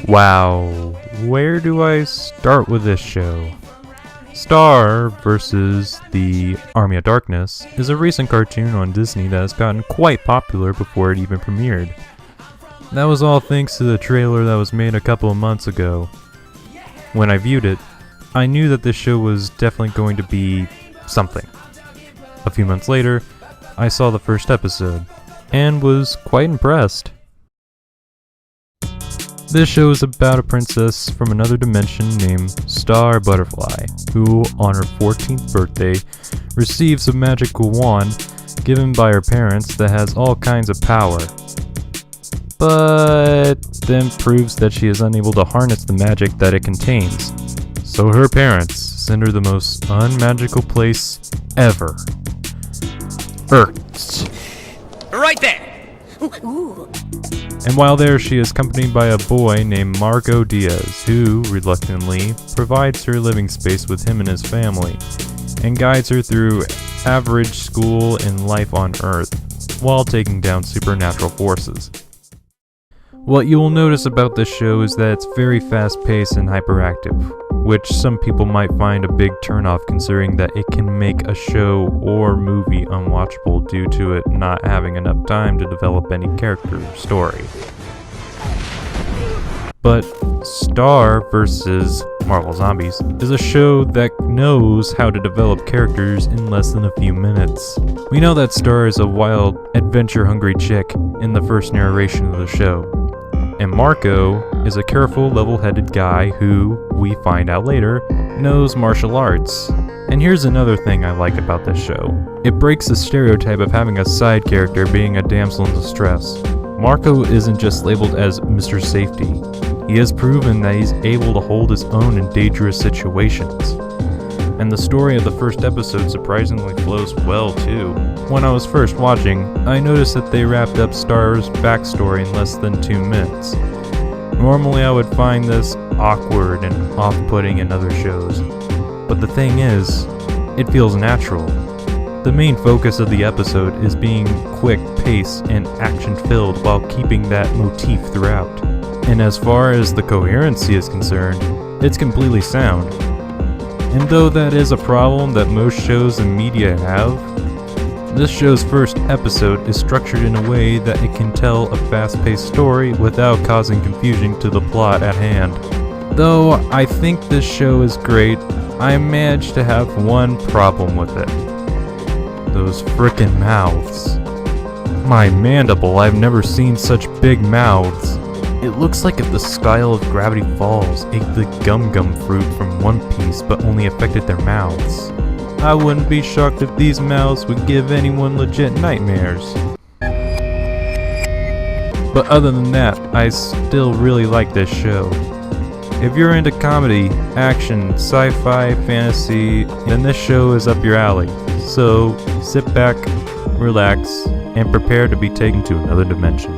Wow, where do I start with this show? Star vs. the Army of Darkness is a recent cartoon on Disney that has gotten quite popular before it even premiered. That was all thanks to the trailer that was made a couple of months ago. When I viewed it, I knew that this show was definitely going to be something. A few months later, I saw the first episode, and was quite impressed. This show is about a princess from another dimension named Star Butterfly, who, on her 14th birthday, receives a magical wand given by her parents that has all kinds of power, but then proves that she is unable to harness the magic that it contains. So her parents send her the most unmagical place ever. Earth. Right there! Ooh. And while there, she is accompanied by a boy named Marco Diaz, who, reluctantly, provides her living space with him and his family, and guides her through average school and life on Earth, while taking down supernatural forces. What you will notice about this show is that it's very fast-paced and hyperactive, which some people might find a big turnoff considering that it can make a show or movie unwatchable due to it not having enough time to develop any character or story. But Star vs. Marvel Zombies is a show that knows how to develop characters in less than a few minutes. We know that Star is a wild, adventure-hungry chick in the first narration of the show. And Marco is a careful, level-headed guy who, we find out later, knows martial arts. And here's another thing I like about this show. It breaks the stereotype of having a side character being a damsel in distress. Marco isn't just labeled as Mr. Safety. He has proven that he's able to hold his own in dangerous situations. And the story of the first episode surprisingly flows well too. When I was first watching, I noticed that they wrapped up Star's backstory in less than 2 minutes. Normally I would find this awkward and off-putting in other shows, but the thing is, it feels natural. The main focus of the episode is being quick-paced and action-filled while keeping that motif throughout. And as far as the coherency is concerned, it's completely sound. And though that is a problem that most shows and media have, this show's first episode is structured in a way that it can tell a fast-paced story without causing confusion to the plot at hand. Though I think this show is great, I managed to have one problem with it. Those frickin' mouths. My mandible, I've never seen such big mouths. It looks like if the Style of Gravity Falls ate the gum-gum fruit from One Piece but only affected their mouths. I wouldn't be shocked if these mouths would give anyone legit nightmares. But other than that, I still really like this show. If you're into comedy, action, sci-fi, fantasy, then this show is up your alley. So sit back, relax, and prepare to be taken to another dimension.